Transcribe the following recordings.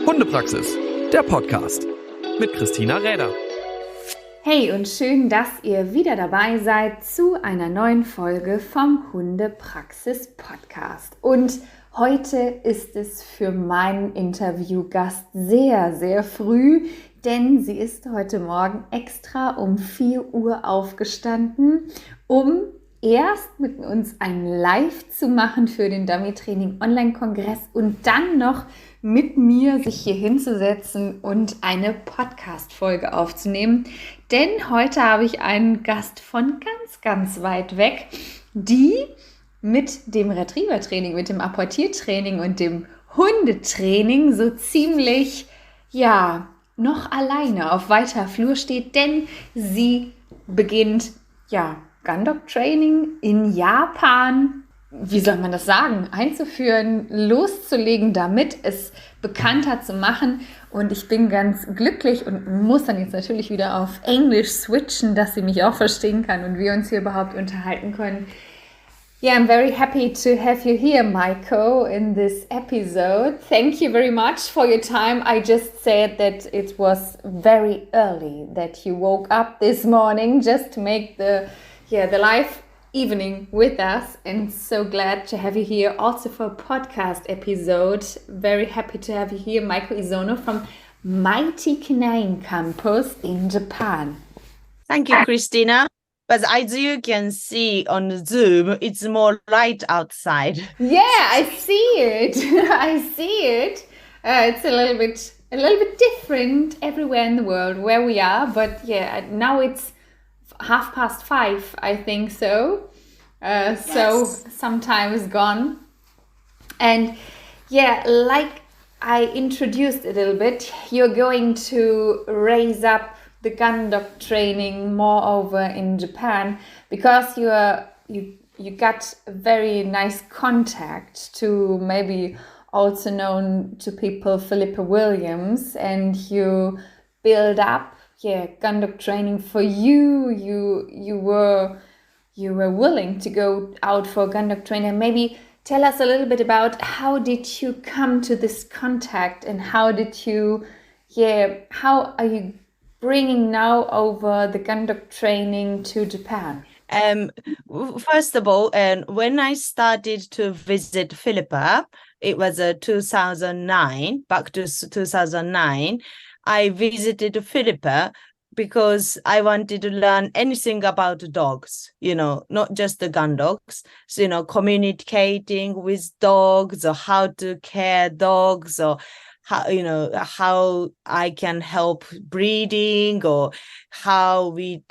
Hundepraxis, der Podcast mit Christina Räder. Hey und schön, dass ihr wieder dabei seid zu einer neuen Folge vom Hundepraxis Podcast. Und heute ist es für meinen Interviewgast sehr, sehr früh, denn sie ist heute Morgen extra um 4 Uhr aufgestanden, um erst mit uns ein Live zu machen für den Dummytraining Online-Kongress und dann noch mit mir sich hier hinzusetzen und eine Podcast-Folge aufzunehmen. Denn heute habe ich einen Gast von ganz, ganz weit weg, die mit dem Retriever-Training, mit dem Apportiertraining und dem Hundetraining so ziemlich, noch alleine auf weiter Flur steht, denn sie beginnt, Gun-Dog-Training in Japan, wie soll man das sagen, einzuführen, loszulegen, damit es bekannter zu machen. Und ich bin ganz glücklich und muss dann jetzt natürlich wieder auf Englisch switchen, dass sie mich auch verstehen kann und wir uns hier überhaupt unterhalten können. Yeah, I'm very happy to have you here, Maiko, in this episode. Thank you very much for your time. I just said that it was very early that you woke up this morning just to make the live evening with us, and so glad to have you here also for a podcast episode. Very happy to have you here, Maiko Isono from Mighty Canine Campus in Japan. Thank you, Christina. But as you can see on Zoom, it's more light outside. Yeah, I see it. I see it. It's a little bit different everywhere in the world where we are, but now it's 5:30, I think so. So some time is gone. And like I introduced a little bit, you're going to raise up the gun dog training more over in Japan because you got a very nice contact to maybe also known to people Philippa Williams, and you build up gun dog training for you. You were willing to go out for gun dog training. Maybe tell us a little bit about how did you come to this contact, and how are you bringing now over the gun dog training to Japan? First of all, when I started to visit Philippa, it was 2009, back to 2009. I visited Philippa because I wanted to learn anything about dogs, not just the gun dogs, so, communicating with dogs, or how to care dogs, or how I can help breeding, or how we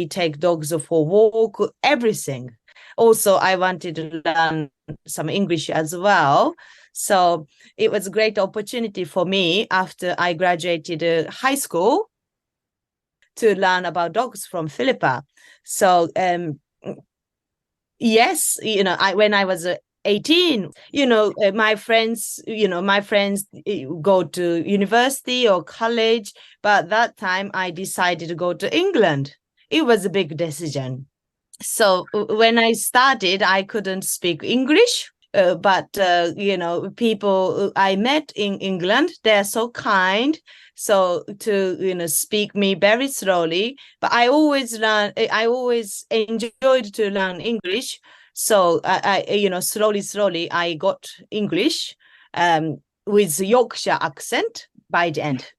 take dogs for walk, everything. Also, I wanted to learn some English as well. So it was a great opportunity for me after I graduated high school to learn about dogs from Philippa. So when I was 18, my friends go to university or college, but that time I decided to go to England. It was a big decision. So when I started, I couldn't speak English. But people I met in England, they're so kind, so to speak me very slowly. But I always enjoyed to learn English. So I slowly I got English with Yorkshire accent by the end.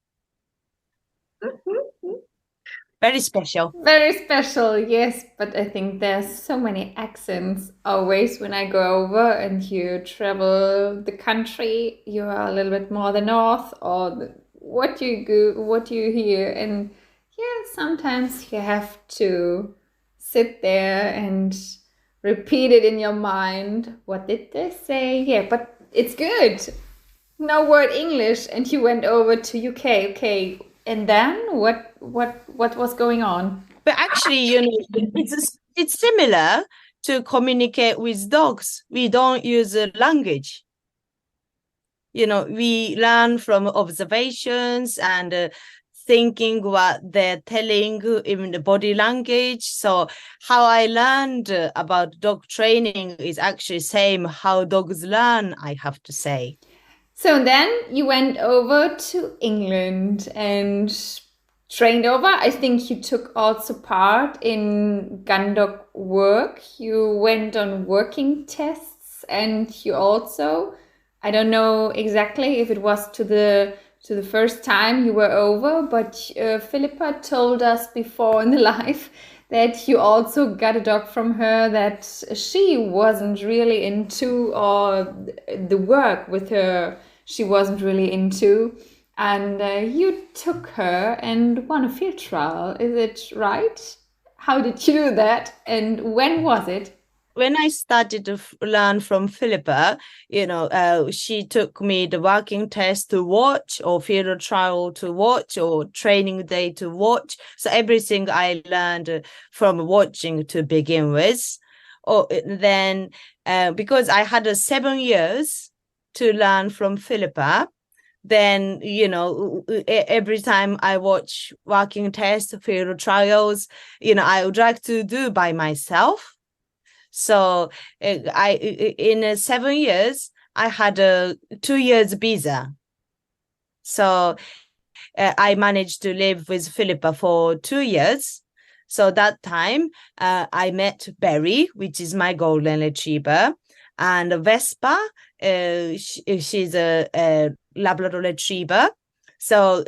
Very special. Very special, yes. But I think there's so many accents always when I go over and you travel the country. You are a little bit more the north, or what you hear. And sometimes you have to sit there and repeat it in your mind. What did they say? Yeah, but it's good. No word English, and you went over to UK. Okay. And then what was going on? But actually, it's similar to communicate with dogs. We don't use a language. We learn from observations and thinking what they're telling in the body language. So how I learned about dog training is actually same how dogs learn, I have to say. So then you went over to England and trained over. I think you took also part in gun dog work. You went on working tests, and you also, I don't know exactly if it was to the first time you were over, but Philippa told us before in the live that you also got a dog from her that she wasn't really into, or the work with her she wasn't really into. And you took her and won a field trial. Is it right? How did you do that? And when was it? When I started to learn from Philippa, she took me the working test to watch, or field trial to watch, or training day to watch. So everything I learned from watching to begin with. Then because I had 7 years to learn from Philippa, then, every time I watch working tests, field trials, I would like to do by myself. So in 7 years, I had a 2 years visa. So I managed to live with Philippa for 2 years. So that time I met Berry, which is my golden retriever, and Vespa. She's a Labrador retriever. So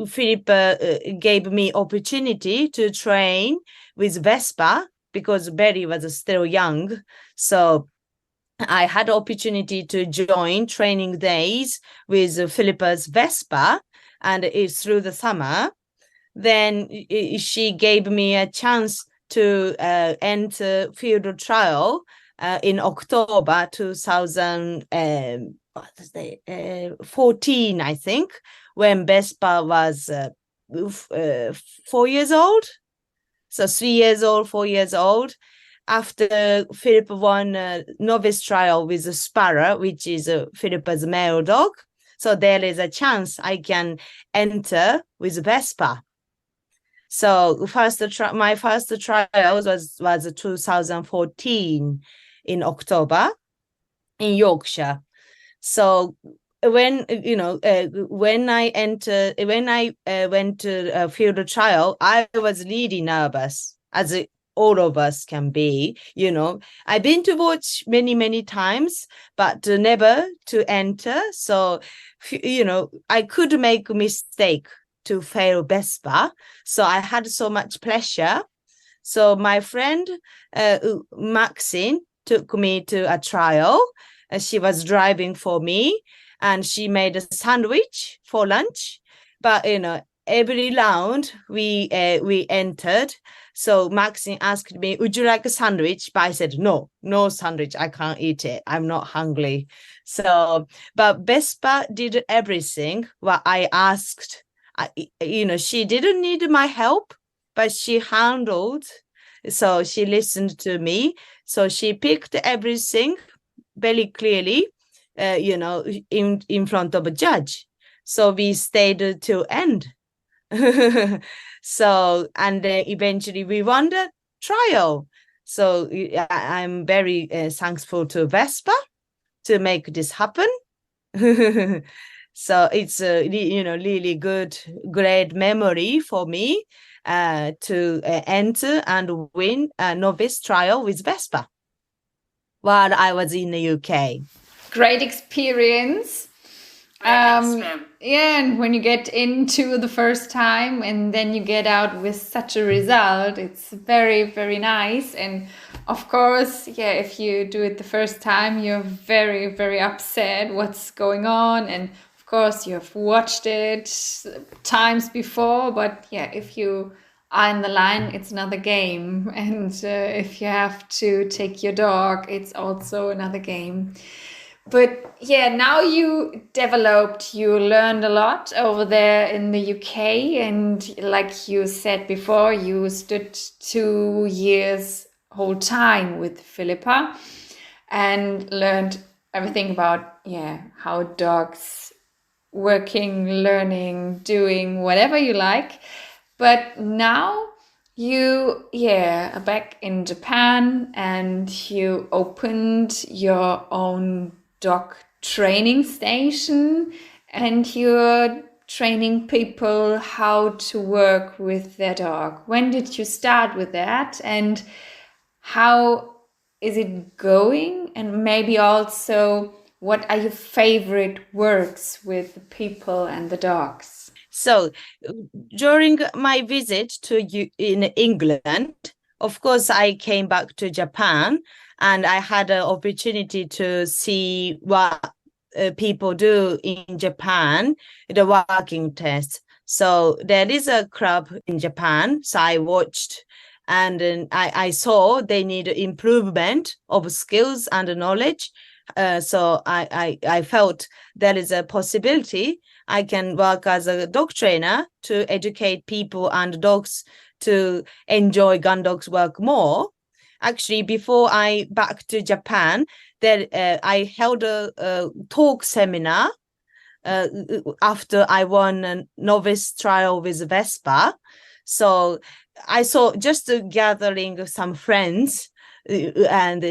Philippa gave me opportunity to train with Vespa, because Berry was still young. So I had opportunity to join training days with Philippa's Vespa, and it's through the summer. Then she gave me a chance to enter field trial in October 2014, I think, when Vespa was 4 years old. So 3 years old, 4 years old. After Philippa won a novice trial with Sparrow, which is Philippa's male dog. So there is a chance I can enter with Vespa. So my first trial was 2014 in October in Yorkshire. So when I went to a field trial, I was really nervous, as all of us can be. I've been to watch many times, but never to enter. So I could make a mistake to fail Vespa. So I had so much pressure. So my friend Maxine took me to a trial. She was driving for me, and she made a sandwich for lunch. But every round we entered. So Maxine asked me, "Would you like a sandwich?" But I said, no sandwich. I can't eat it. I'm not hungry. So, but Vespa did everything what I asked. She didn't need my help, but she handled. So she listened to me. So she picked everything very clearly, in front of a judge. So we stayed till end. So, and eventually we won the trial. So I'm very thankful to Vespa to make this happen. So it's a really great memory for me to enter and win a novice trial with Vespa while I was in the UK. Great experience. And when you get into the first time and then you get out with such a result, it's very, very nice. And of course, if you do it the first time, you're very, very upset what's going on. And of course, you've watched it times before, but if you are in the line, it's another game. And if you have to take your dog, it's also another game. But now you learned a lot over there in the UK. And like you said before, you stood 2 years whole time with Philippa and learned everything about, how dogs working, learning, doing whatever you like. But now you are back in Japan and you opened your own dog training station and you're training people how to work with their dog. When did you start with that and how is it going? And maybe also, what are your favorite works with the people and the dogs? So during my visit to in England, of course, I came back to Japan and I had an opportunity to see what people do in Japan, the walking test. So there is a club in Japan. So I watched and I saw they need improvement of skills and knowledge. So I felt there is a possibility I can work as a dog trainer to educate people and dogs to enjoy gun dogs work more. Actually, before I back to Japan, there I held a talk seminar after I won a novice trial with Vespa. So I saw just gathering some friends and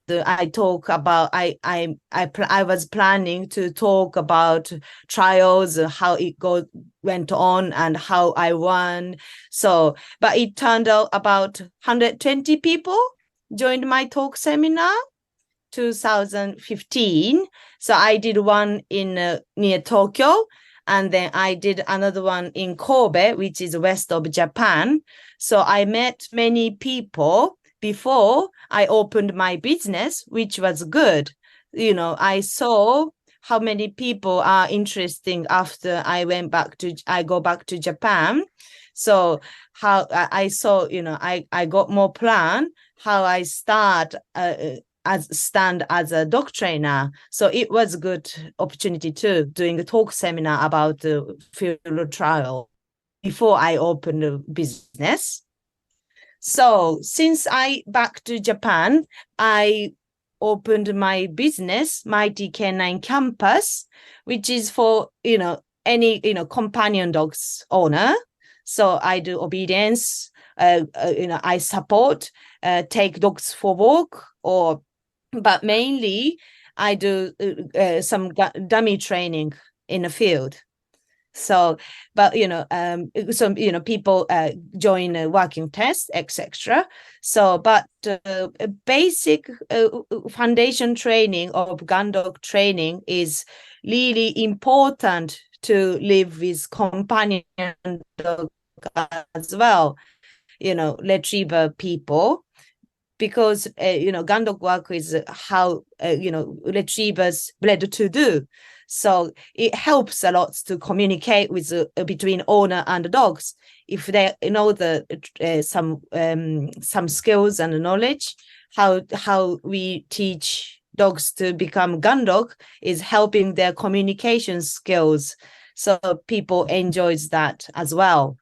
I talk about I was planning to talk about trials, how it went on and how I won. So, but it turned out about 120 people joined my talk seminar 2015. So I did one in near Tokyo, and then I did another one in Kobe, which is west of Japan. So I met many people before I opened my business, which was good. You know, I saw how many people are interesting after I go back to Japan. So how I saw, you know, I got more plan how I stand as a dog trainer. So it was a good opportunity too, doing a talk seminar about the field trial before I opened the business. So since I back to Japan, I opened my business, Mighty Canine Campus, which is for, you know, any, you know, companion dogs owner. So I do obedience, you know, I support, take dogs for walk, but mainly I do some dummy training in the field. So, but you know, some people join a walking test, etc. So, but basic foundation training of gun dog training is really important to live with companion dog as well. You know, retriever people. Because gun dog work is how retrievers bred to do. So it helps a lot to communicate with between owner and dogs. If they know some skills and knowledge, how we teach dogs to become gun dog is helping their communication skills. So people enjoys that as well.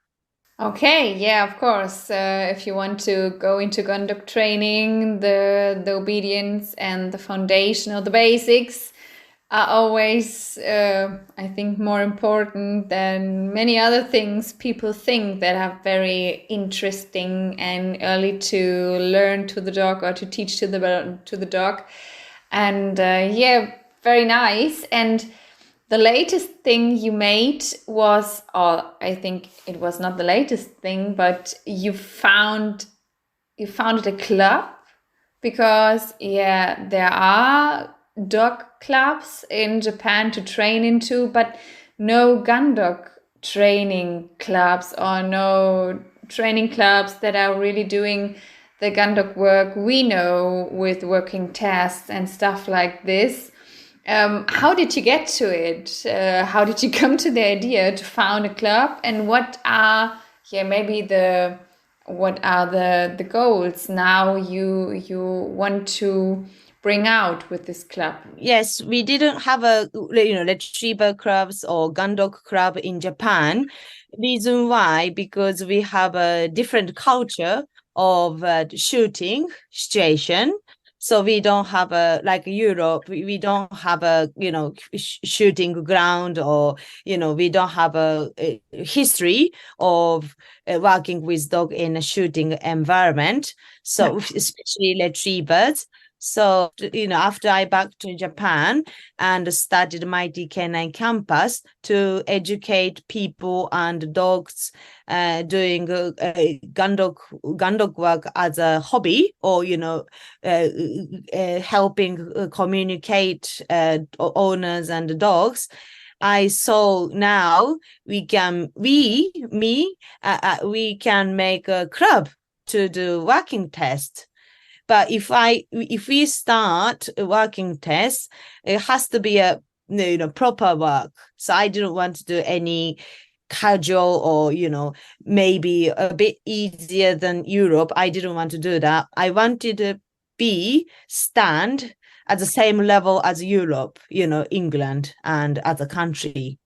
Okay, yeah, of course. If you want to go into gun dog training, the obedience and the foundation or the basics are always, I think, more important than many other things people think that are very interesting and early to learn to the dog or to teach to the dog. And yeah, very nice. And the latest thing you made was, or I think it was not the latest thing, but you founded a club, because yeah, there are dog clubs in Japan to train into, but no gun dog training clubs or no training clubs that are really doing the gun dog work we know with working tests and stuff like this. How did you get to it? How did you come to the idea to found a club? And what are the goals now you want to bring out with this club? Yes, we didn't have a retriever clubs or gun dog club in Japan. Reason why, because we have a different culture of shooting situation. So we don't have like Europe, we don't have a, shooting ground, or, we don't have a history of working with dog in a shooting environment. So especially retrievers. So, after I back to Japan and started Mighty Canine Campus to educate people and dogs doing gun dog work as a hobby, or, helping communicate owners and dogs, I saw now we can make a club to do working test. But if we start a working test, it has to be a proper work. So I didn't want to do any casual or maybe a bit easier than Europe. I didn't want to do that. I wanted to stand at the same level as Europe, England and other country.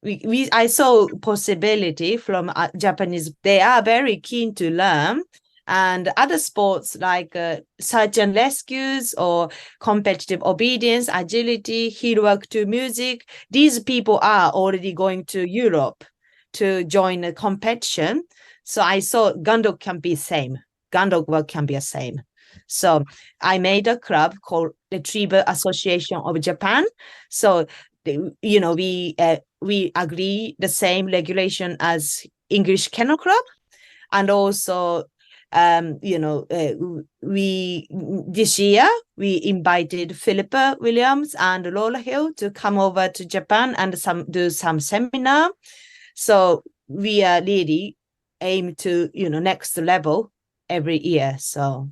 I saw possibility from Japanese. They are very keen to learn. And other sports like search and rescues or competitive obedience, agility, heel work to music, these people are already going to Europe to join a competition. So I saw gun dog can be same. Gun dog work can be the same. So I made a club called Retriever Association of Japan. So, we agree the same regulation as English Kennel Club. And also, this year we invited Philippa Williams and Lola Hill to come over to Japan and do some seminar. So we are really aim to next level every year. So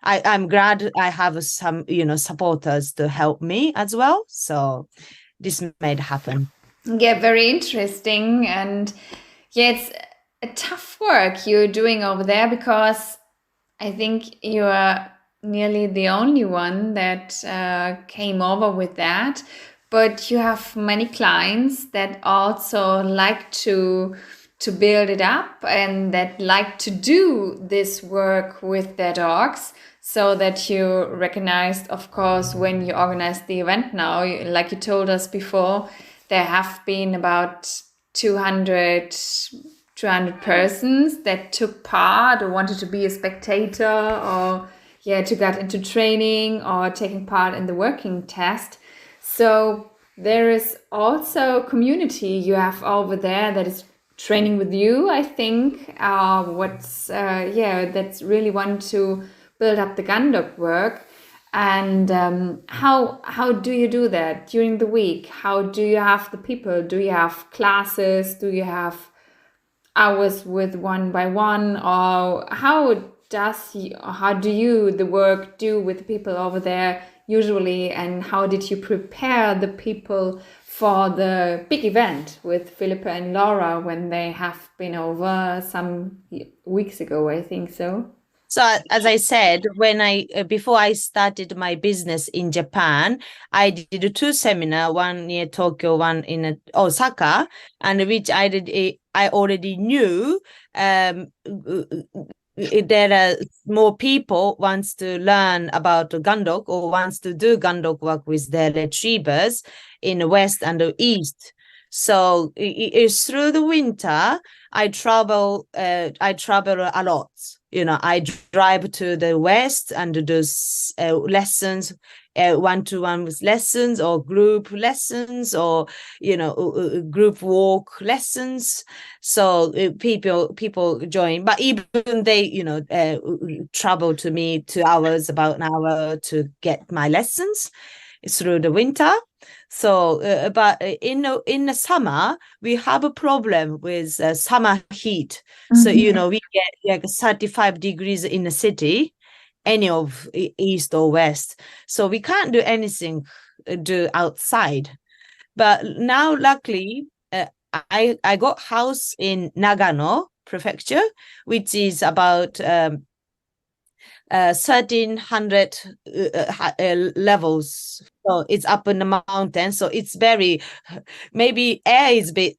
I'm glad I have some supporters to help me as well. So this made happen. Yeah, very interesting. And yeah, it's a tough work you're doing over there, because I think you are nearly the only one that came over with that. But you have many clients that also like to build it up and that like to do this work with their dogs, so that you recognized, of course, when you organize the event now, like you told us before, there have been about 200 persons that took part or wanted to be a spectator, or to get into training or taking part in the working test. So there is also community you have over there that is training with you, I think. That's really want to build up the gun dog work. And how do you do that during the week? How do you have the people? Do you have classes? Do you have hours with one by one? Or how do you the work do with the people over there usually? And how did you prepare the people for the big event with Philippa and Laura when they have been over some weeks ago, I think so? So as I said, before I started my business in Japan, I did 2 seminars, one near Tokyo, one in Osaka, and which I already knew there are more people wants to learn about gun dog or wants to do gun dog work with their retrievers in the West and the East. So it's through the winter, I travel a lot. I drive to the West and do lessons, one-to-one with lessons or group lessons or, group walk lessons. So people join, but even they, travel to me 2 hours, about an hour to get my lessons through the winter. So, but in the summer, we have a problem with summer heat. Mm-hmm. So, we get like 35 degrees in the city, any of east or west. So we can't do anything outside. But now, luckily, I got house in Nagano prefecture, which is about 1,300 levels. So it's up in the mountain. So it's very, maybe air is a bit,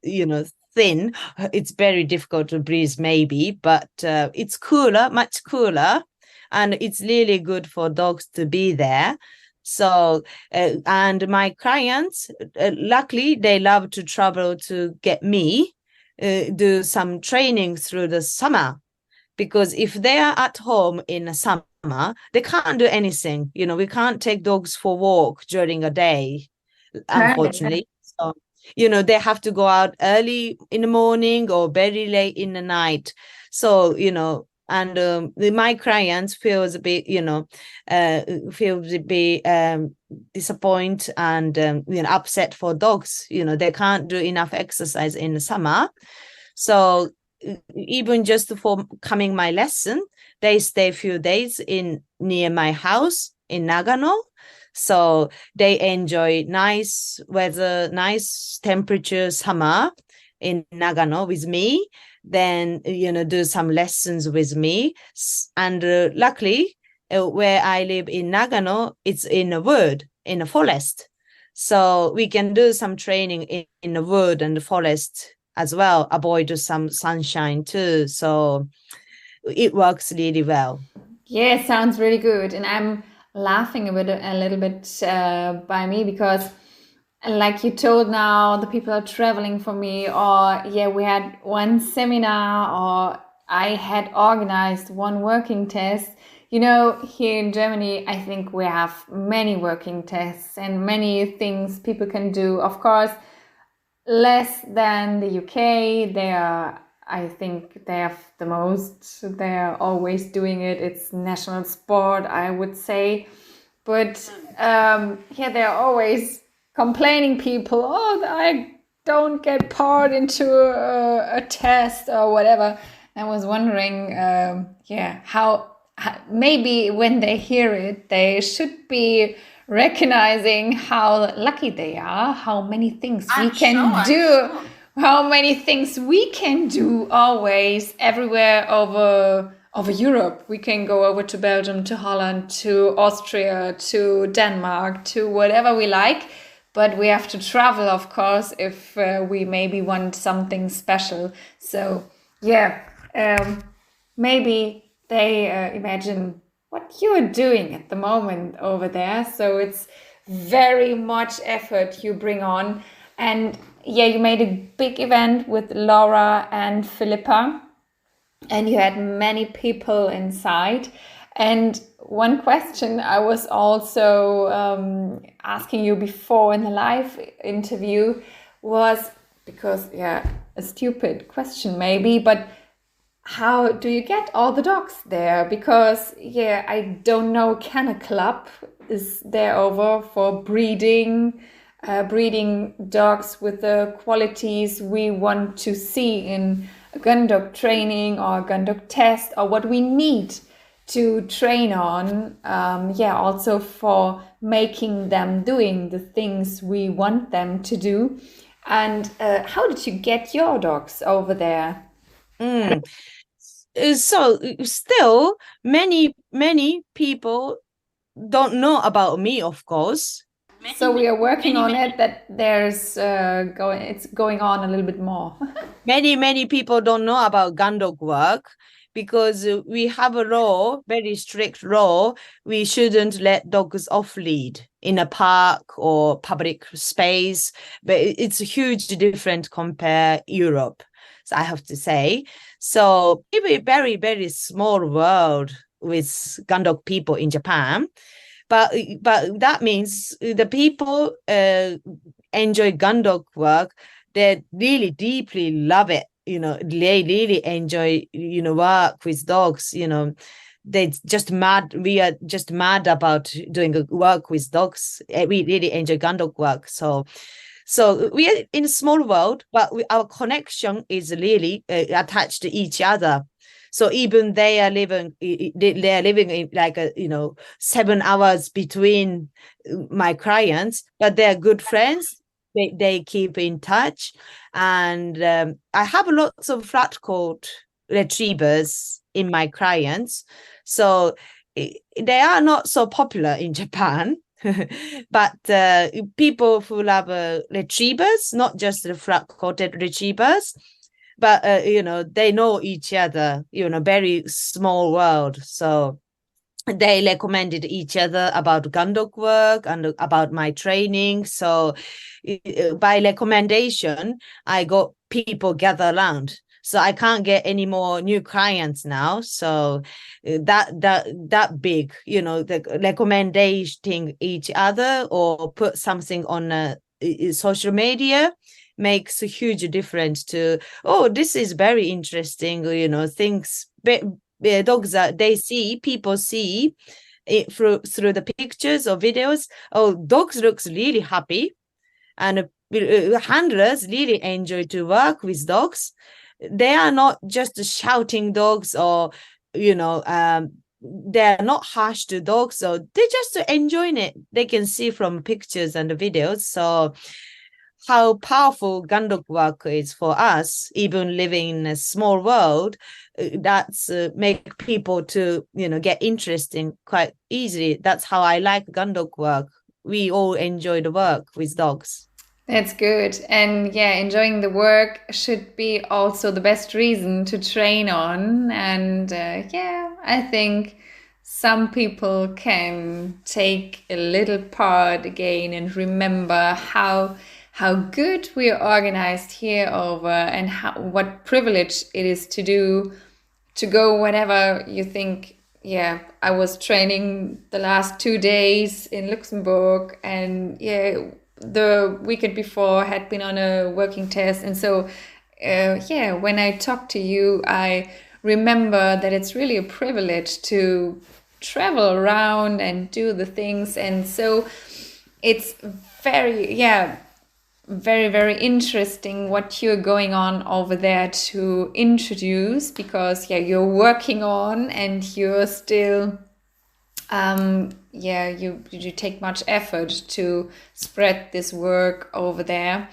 thin. It's very difficult to breathe maybe, but it's cooler, much cooler. And it's really good for dogs to be there. So, and my clients, luckily, they love to travel to get me, do some training through the summer. Because if they are at home in the summer, they can't do anything. We can't take dogs for walk during a day, unfortunately. So, they have to go out early in the morning or very late in the night. So, and my clients feels a bit, feels a bit disappointed and, upset for dogs. They can't do enough exercise in the summer. So even just for coming my lesson, they stay a few days near my house in Nagano. So they enjoy nice weather, nice temperature summer in Nagano with me. Then, do some lessons with me. And luckily, where I live in Nagano, it's in a wood, in a forest. So we can do some training in the wood and the forest as well, avoid some sunshine too. So it works really well. Yeah, sounds really good. And I'm laughing a little bit by me because, like you told now, the people are traveling for me, or we had one seminar, or I had organized one working test. Here in Germany, I think we have many working tests and many things people can do. Of course, less than the UK. I think they have the most. They're always doing it. It's national sport, I would say. But they're always complaining people, I don't get part into a test or whatever. I was wondering, how maybe when they hear it, they should be recognizing how lucky they are, how many things we can do, how many things we can do always everywhere over Europe. We can go over to Belgium, to Holland, to Austria, to Denmark, to whatever we like. But we have to travel, of course, if we maybe want something special. So, maybe they imagine what you're doing at the moment over there. So it's very much effort you bring on. And you made a big event with Laura and Philippa, and you had many people inside. And one question I was also asking you before in the live interview was, because, a stupid question maybe, but how do you get all the dogs there? Because, I don't know, Kennel Club is there over for breeding dogs with the qualities we want to see in a gun dog training or a gun dog test, or what we need to train on, also for making them doing the things we want them to do. And how did you get your dogs over there? So still many people don't know about me, of course. So we are working on it, that there's it's going on a little bit more. many people don't know about gun dog work, because we have a law, very strict law. We shouldn't let dogs off lead in a park or public space, but it's a huge difference compare Europe, so I have to say. So it's a very, very small world with gun dog people in Japan. But that means the people enjoy gun dog work. They really deeply love it. They really enjoy, work with dogs. They just mad. We are just mad about doing work with dogs. We really enjoy gun dog work. So we are in a small world, but our connection is really attached to each other. So even they are living in like 7 hours between my clients, but they're good friends. They keep in touch, and I have lots of flat coat retrievers in my clients. So they are not so popular in Japan. But people who love retrievers, not just the flat-coated retrievers, but they know each other. Very small world. So they recommended each other about gun dog work and about my training. So by recommendation, I got people gather around. So I can't get any more new clients now. So that big, the recommending each other or put something on social media makes a huge difference to, oh, this is very interesting, things dogs that people see it through the pictures or videos. Oh, dogs looks really happy, and handlers really enjoy to work with dogs. They are not just shouting dogs or they're not harsh to dogs, so they're just enjoying it. They can see from pictures and the videos. So how powerful gun dog work is for us, even living in a small world, that's make people to get interesting quite easily. That's how I like gun dog work. We all enjoy the work with dogs. That's good. And yeah, enjoying the work should be also the best reason to train on. And I think some people can take a little part again and remember how good we are organized here over, and what privilege it is to go whenever you think. Yeah, I was training the last 2 days in Luxembourg, and the weekend before had been on a working test. And so when I talk to you, I remember that it's really a privilege to travel around and do the things. And so it's very, very interesting what you're going on over there to introduce, because you're working on, and you're still you take much effort to spread this work over there.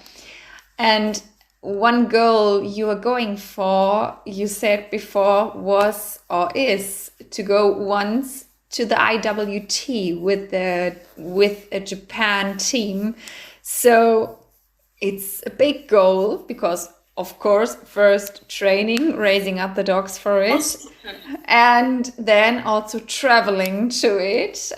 And one goal you are going for, you said before, was or is to go once to the IWT with a Japan team. So it's a big goal, because of course, first training, raising up the dogs for it, and then also traveling to it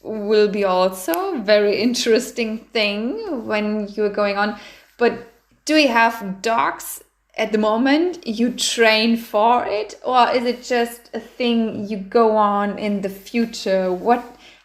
will be also a very interesting thing when you're going on. But do you have dogs at the moment you train for it, or is it just a thing you go on in the future?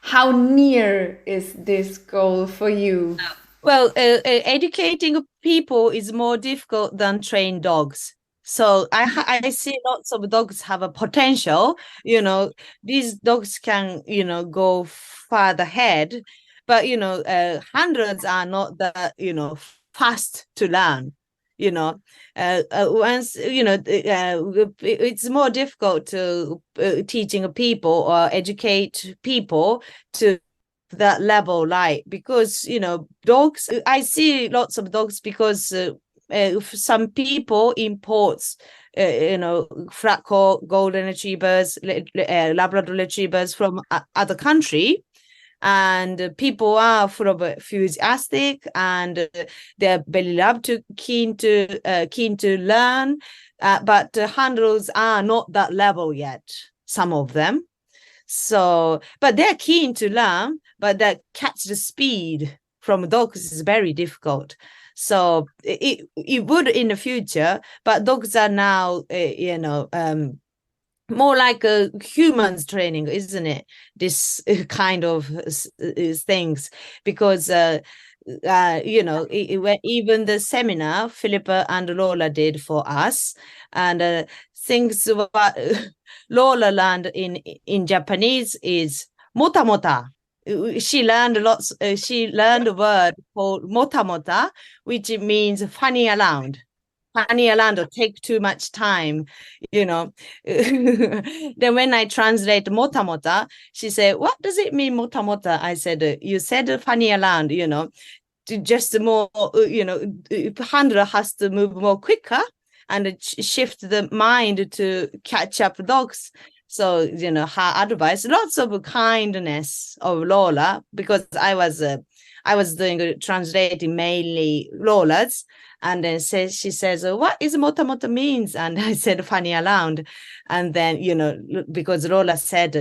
How near is this goal for you? Well, educating people is more difficult than train dogs. So I see lots of dogs have a potential. These dogs can, go farther ahead, but, handlers are not that, fast to learn. Once, it's more difficult to teaching people or educate people to that level, like, because dogs, I see lots of dogs because some people imports flat coat golden retrievers, Labrador retrievers from other country, and people are full of enthusiastic, and they're very keen to learn, but the handlers are not that level yet, some of them. So, but they're keen to learn, but that catch the speed from dogs is very difficult. So it would in the future, but dogs are now, more like a humans training, isn't it? This kind of things, because even the seminar Philippa and Lola did for us, and things what Lola learned in Japanese is mota mota. She learned she learned a word called mota mota, which means funny around or take too much time, Then when I translate mota mota, she said, what does it mean, mota mota? I said, you said funny around, to just more, handler has to move more quicker and shift the mind to catch up dogs. So, her advice, lots of kindness of Lola, because I was doing translating mainly Lola's, and then she says, what is mota mota means? And I said funny around. And then, because Lola said,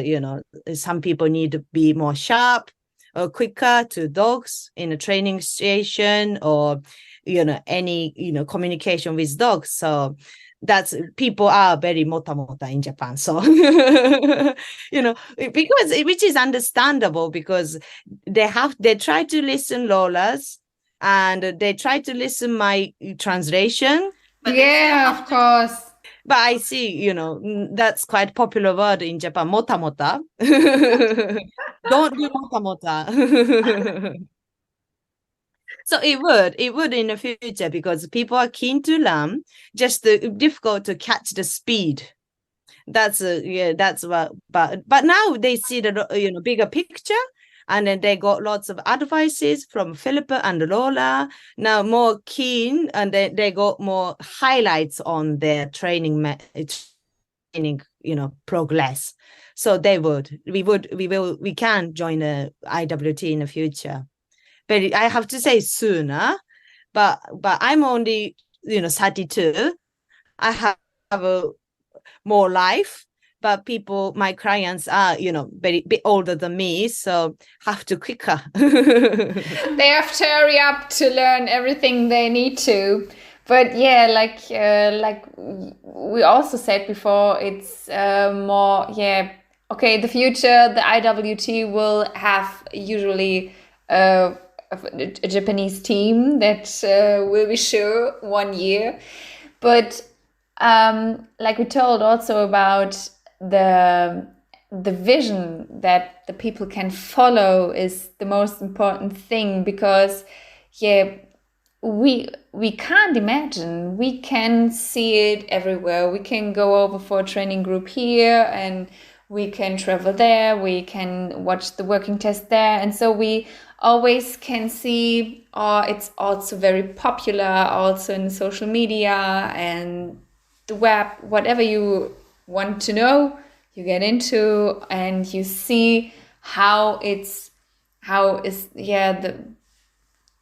some people need to be more sharp or quicker to dogs in a training situation, or any communication with dogs. So that's people are very mota in Japan. So, because which is understandable because they try to listen Lola's and they try to listen my translation. But yeah, of course. But I see, that's quite popular word in Japan, mota. Don't do mota. So it would in the future because people are keen to learn, just difficult to catch the speed. That's what. But now they see the bigger picture, and then they got lots of advices from Philippa and Lola. Now more keen, and they got more highlights on their training progress. So we can join the IWT in the future. But I have to say sooner, but I'm only 32. I have more life, but my clients are very bit older than me, so have to quicker. They have to hurry up to learn everything they need to. But yeah, like we also said before, it's more okay. The future, the IWT will have usually a Japanese team that will be sure 1 year. But like we told also about the vision that the people can follow is the most important thing, because we can't imagine. We can see it everywhere. We can go over for a training group here and we can travel there. We can watch the working test there. And so we always can see, it's also very popular also in social media and the web, whatever you want to know, you get into and you see how is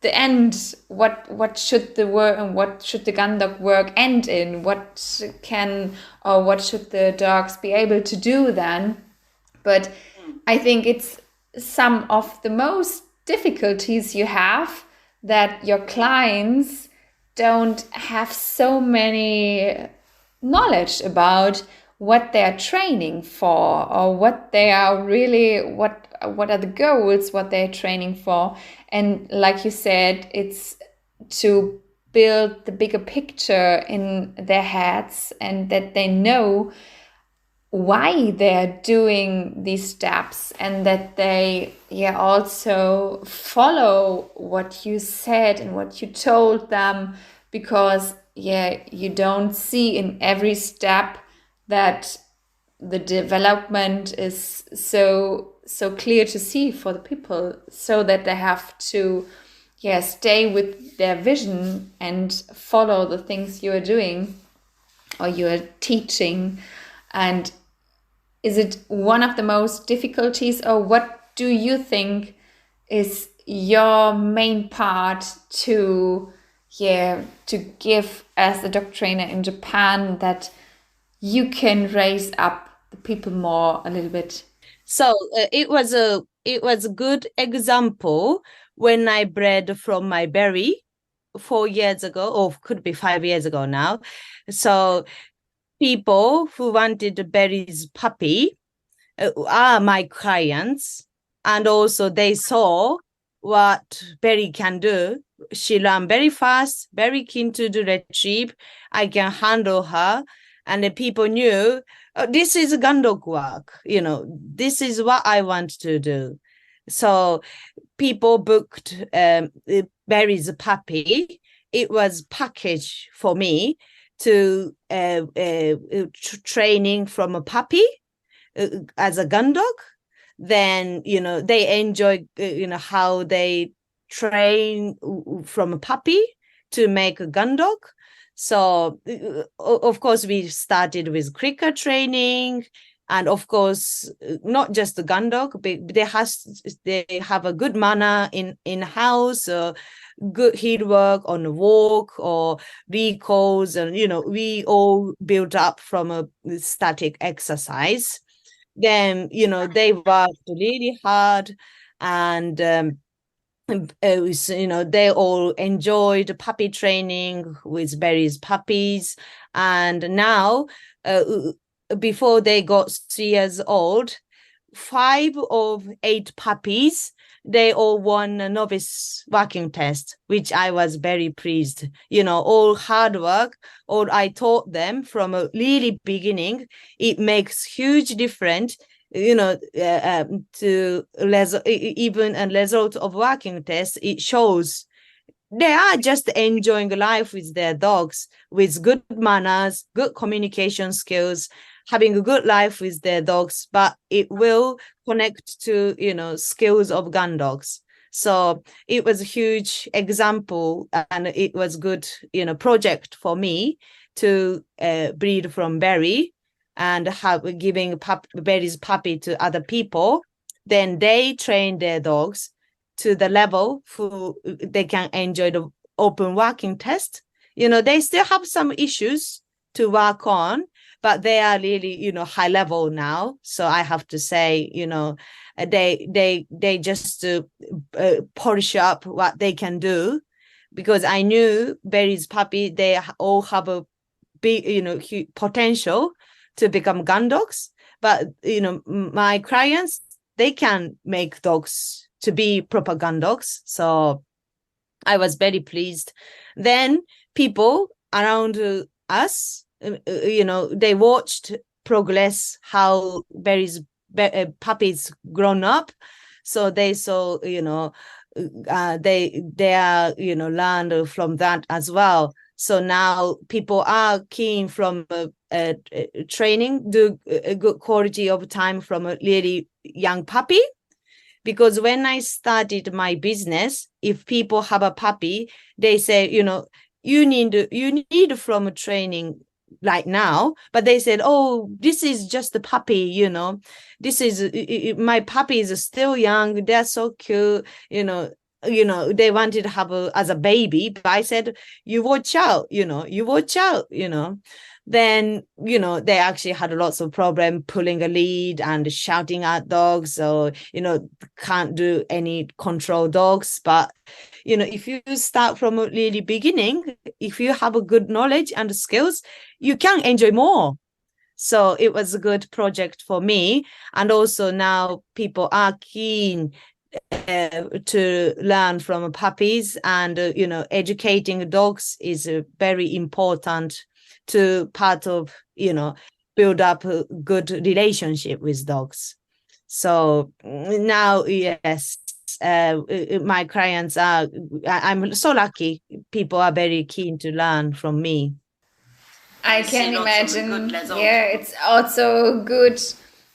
the end, what should the work and what should the gun dog work end in, what should the dogs be able to do then. But I think it's some of the most difficulties you have, that your clients don't have so many knowledge about what they are training for, or what they are really, what are the goals, what they're training for. And like you said, it's to build the bigger picture in their heads, and that they know why they're doing these steps, and that they also follow what you said and what you told them, because you don't see in every step that the development is so clear to see for the people, so that they have to stay with their vision and follow the things you are doing or you are teaching. And is it one of the most difficulties, or what do you think is your main part to give as a dog trainer in Japan, that you can raise up the people more a little bit? So it was a good example when I bred from my berry 4 years ago, or could be 5 years ago now. So people who wanted the berry's puppy are my clients, and also they saw what Berry can do. She ran very fast, very keen to do retrieve. I can handle her, and the people knew this is gun dog work. This is what I want to do. So people booked Berry's puppy. It was packaged for me to training from a puppy as a gun dog. Then they enjoy how they train from a puppy to make a gun dog. So of course we started with clicker training, and of course not just the gun dog, but they have a good manner in house, good heel work on the walk or recalls, and we all built up from a static exercise. Then they worked really hard, and they all enjoyed puppy training with Barry's puppies. And now, before they got 3 years old, 5 of 8 puppies, they all won a novice working test, which I was very pleased. All hard work, all I taught them from a really beginning, it makes huge difference, to even a result of working test. It shows they are just enjoying life with their dogs, with good manners, good communication skills, having a good life with their dogs, but it will connect to, skills of gun dogs. So it was a huge example, and it was good, project for me to breed from Barry and have giving Barry's puppy to other people. Then they train their dogs to the level who they can enjoy the open working test. They still have some issues to work on, but they are really, high level now. So I have to say, they just polish up what they can do, because I knew Barry's puppy, they all have a big, huge potential to become gun dogs. But, my clients, they can make dogs to be proper gun dogs. So I was very pleased. Then people around us, they watched progress, how Barry's puppies grown up. So they saw, they are, learned from that as well. So now people are keen from training, do a good quality of time from a really young puppy. Because when I started my business, if people have a puppy, they say, you need from training right now. But they said, oh, this is just a puppy, this is, my puppy is still young. They're so cute, they wanted to have as a baby. But I said, you watch out, you watch out, Then, they actually had lots of problem pulling a lead and shouting at dogs, or, can't do any control dogs. But, if you start from a really beginning, if you have a good knowledge and skills, you can enjoy more. So it was a good project for me. And also now people are keen to learn from puppies, and, educating dogs is very important to part of, build up a good relationship with dogs. So now, yes, my clients I'm so lucky. People are very keen to learn from me. I can imagine. Yeah, it's also good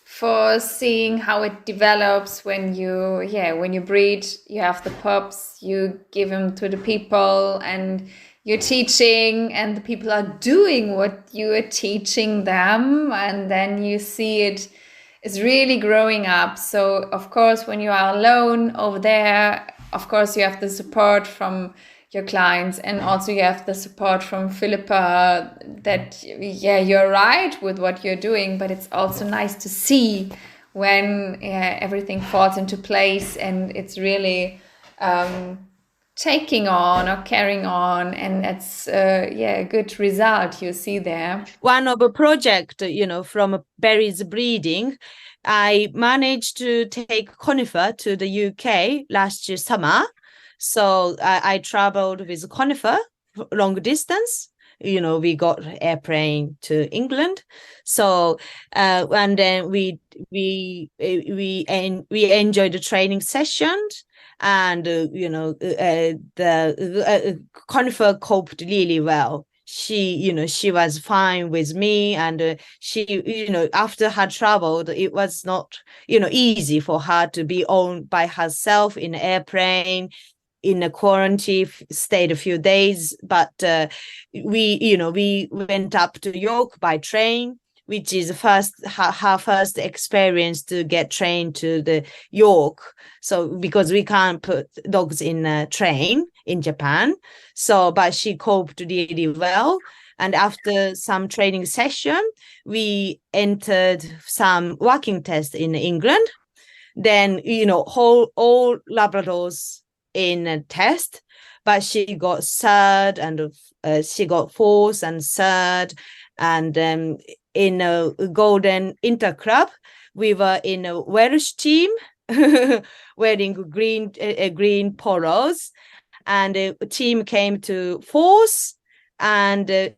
for seeing how it develops when you breed, you have the pups, you give them to the people, and you're teaching, and the people are doing what you are teaching them, and then you see it is really growing up. So of course, when you are alone over there, of course you have the support from your clients, and also you have the support from Philippa that you're right with what you're doing, but it's also nice to see when everything falls into place and it's really taking on or carrying on, and it's a good result you see there. One of a project, from Barry's breeding, I managed to take Conifer to the UK last year summer. So I traveled with Conifer long distance. We got airplane to England. So and then we enjoyed the training session, and the Conifer coped really well. She was fine with me, and she, after her traveled, it was not, easy for her to be owned by herself in an airplane. In a quarantine, stayed a few days, but we went up to York by train, which is her first experience to get trained to the York. So because we can't put dogs in a train in Japan, but she coped really well. And after some training session, we entered some working tests in England. Then all Labradors in a test, but she got third and she got fourth and third. And in a Golden Interclub, we were in a Welsh team wearing green polos, and the team came to fourth, and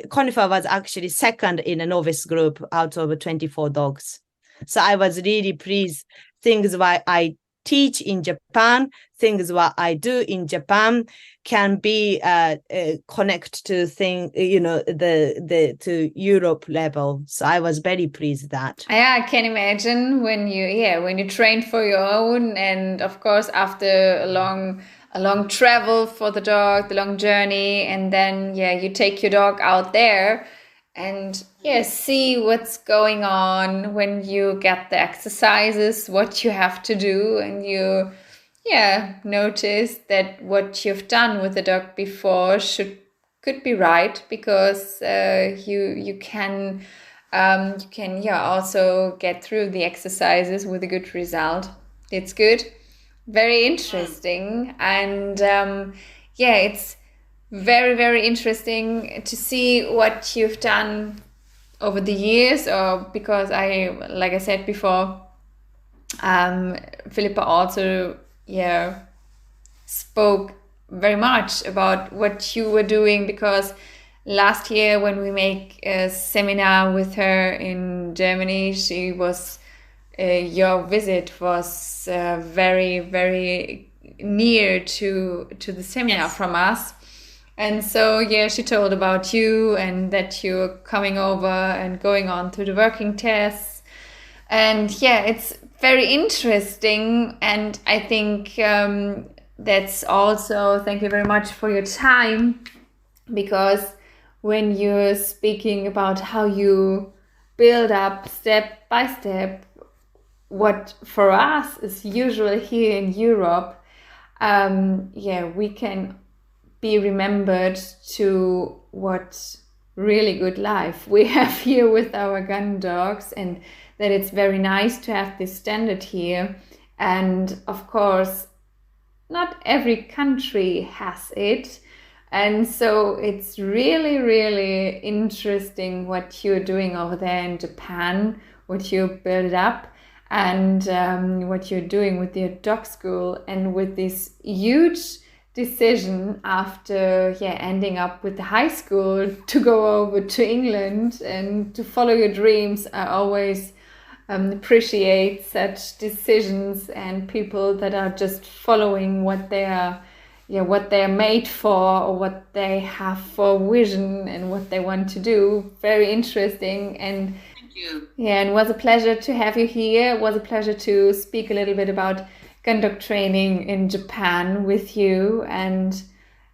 Conifer was actually second in a novice group out of 24 dogs. So I was really pleased. Things what I teach in Japan, things what I do in Japan can be connect to to Europe level. So I was very pleased that. Yeah, I can imagine when you train for your own, and of course after a long travel for the dog, the long journey, and then you take your dog out there and see what's going on when you get the exercises, what you have to do, and you notice that what you've done with the dog before could be right, because you can also get through the exercises with a good result. It's good. Very interesting. And it's very, very interesting to see what you've done over the years, or because like I said before, Philippa also spoke very much about what you were doing, because last year when we make a seminar with her in Germany, she was your visit was very, very near to the seminar from us. And so she told about you and that you're coming over and going on to the working tests. And it's very interesting. And I think that's also, thank you very much for your time, because when you're speaking about how you build up step by step, what for us is usual here in Europe, we can be remembered to what really good life we have here with our gun dogs, and that it's very nice to have this standard here. And of course, not every country has it. And so it's really, really interesting what you're doing over there in Japan, what you build up, and what you're doing with your dog school, and with this huge decision after ending up with the high school to go over to England and to follow your dreams. I always appreciate such decisions and people that are just following what they are made for, or what they have for vision and what they want to do. Very interesting. And thank you. And it was a pleasure to have you here. It was a pleasure to speak a little bit about gun dog training in Japan with you. And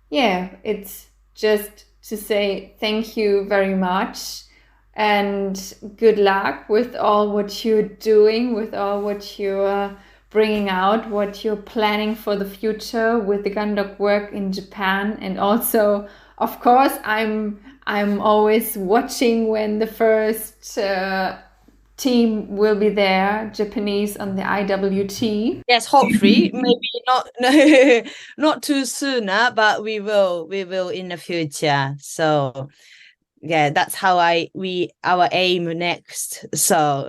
it's just to say thank you very much, and good luck with all what you're doing, with all what you're bringing out, what you're planning for the future with the gun dog work in Japan. And also, of course, I'm always watching when the first team will be there, Japanese on the IWT. Yes, hopefully, maybe not too soon, but we will in the future. So that's how our aim next. So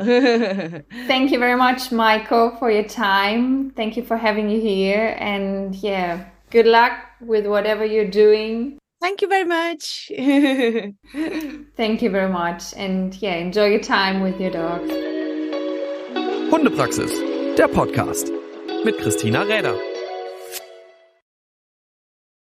thank you very much, Maiko, for your time. Thank you for having you here, and good luck with whatever you're doing. Thank you very much. Thank you very much, and enjoy your time with your dogs. Hundepraxis, der Podcast mit Christina Räder.